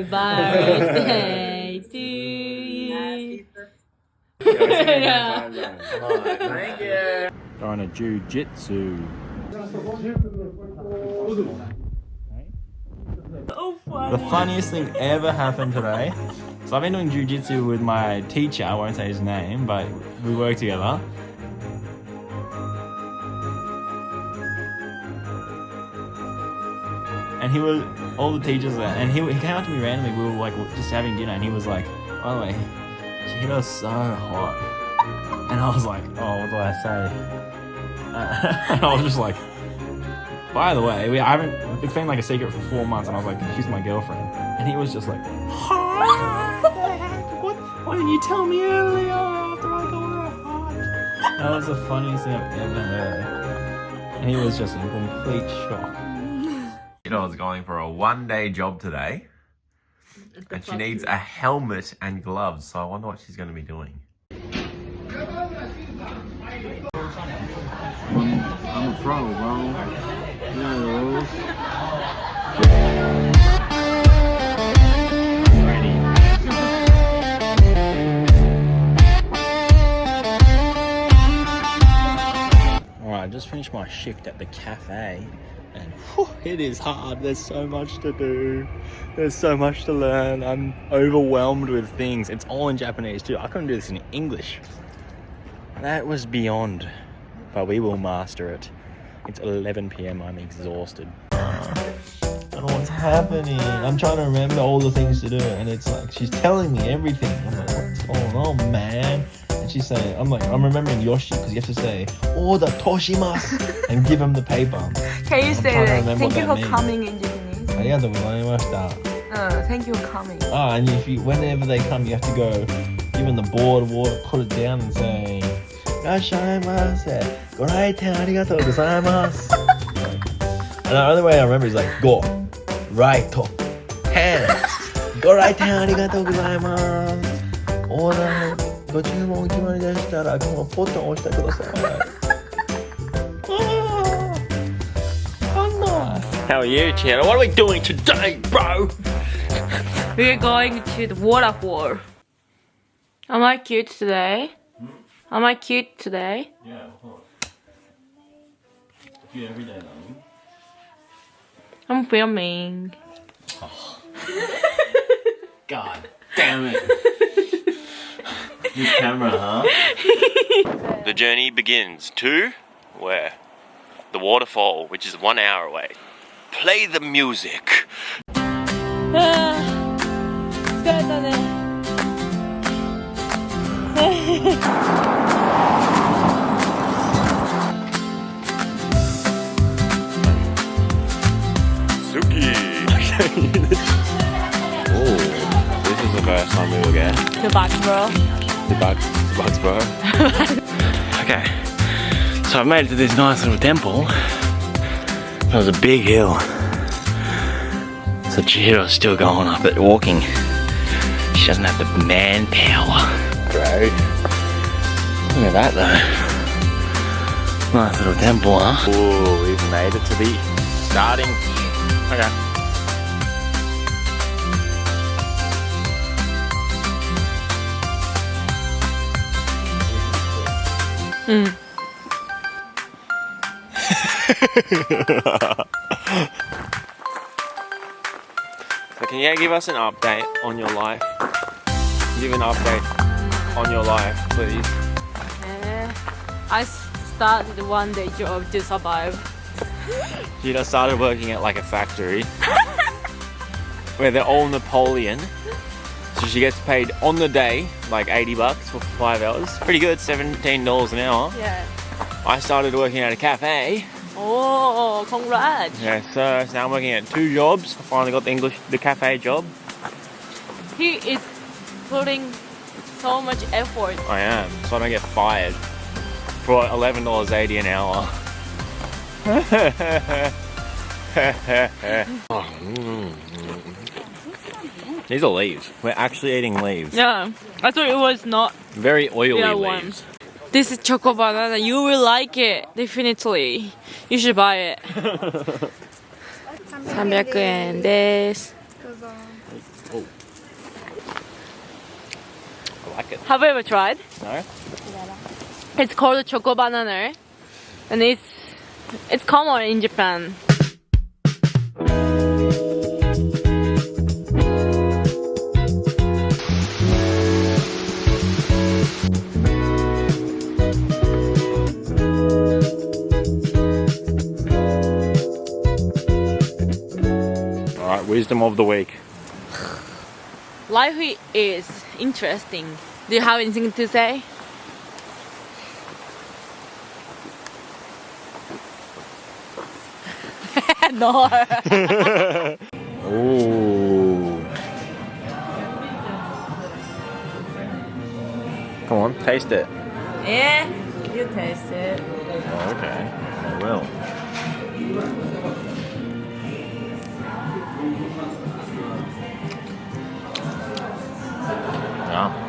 birthday to you. Yeah. Thank you. Going to jiu-jitsu. So funny. The funniest thing ever happened today. So I've been doing jiu-jitsu with my teacher. I won't say his name, but we work together. And he was, all the teachers there, and he came up to me randomly. We were like just having dinner, and he was like, "By the way, she hit us so hot." And I was like, "Oh, what do I say?" And I was just like, "By the way, I haven't. It's been like a secret for 4 months." And I was like, "She's my girlfriend." And he was just like, "What? Why didn't you tell me earlier after I got her hot?" That was the funniest thing I've ever heard. And he was just in complete shock. You know, I was going for a 1-day job today, and she needs a helmet and gloves, so I wonder what she's going to be doing. I'm a pro, bro. You know the rules. Alright, I just finished my shift at the cafe. And whew, it is hard. There's so much to do. There's so much to learn. I'm overwhelmed with things. It's all in Japanese too. I couldn't do this in English. That was beyond. But we will master it. It's 11 p.m. I'm exhausted. I don't know what's happening. I'm trying to remember all the things to do. And it's like, she's telling me everything. I'm like, what's going on, man? And she's saying, I'm remembering Yoshi, because you have to say, order toshimasu, and give him the paper. Can you say trying to like, remember thank you what for that coming in Japanese? ありがとうございました。 Thank you for coming. And if you, whenever they come, you have to go, give them the board of water, put it down and say, いらっしゃいませ。ご来店ありがとうございます。And the only way I remember is like, go, right, hand. ご来店ありがとうございます。オーダーご注文決まりでしたら、このボタンを押してください。How are you, Chandler? What are we doing today, bro? We're going to the waterfall. Am I cute today? Am I cute today? Yeah, of course. You every day, though. I'm filming. Oh. God damn it. This camera, huh? The journey begins to where? The waterfall, which is 1 hour away. Play the music. 疲れたね。Suki. Oh, this is the first time we will get The box, bro. the bugs, bro. Okay, so I've made it to this nice little temple. It was a big hill. So Chihiro's still going up it, walking. She doesn't have the manpower. Bro. Look at that though. Nice little temple, huh? Ooh, we've made it to the starting. Okay. So can you give us an update on your life? Give an update on your life, please. I started a 1-day job to survive. She just started working at like a factory where they're all Napoleon. So she gets paid on the day, like $80 for 5 hours. Pretty good, $17 an hour. Yeah. I started working at a cafe. Oh, congrats. Yeah, so now I'm working at 2 jobs. I finally got the cafe job. He is putting so much effort. I am, so I don't get fired for $11.80 an hour. These are leaves. We're actually eating leaves. Yeah, I thought it was not. Very oily Yeah, leaves. This is choco banana. You will like it, definitely. You should buy it. 300yenです. Oh. like it. Have you ever tried? No? It's called choco banana, and it's common in Japan. Alright, wisdom of the week. Life is interesting. Do you have anything to say? No. Ooh. Come on, taste it. Yeah, you taste it. Oh, okay. I will. Yeah.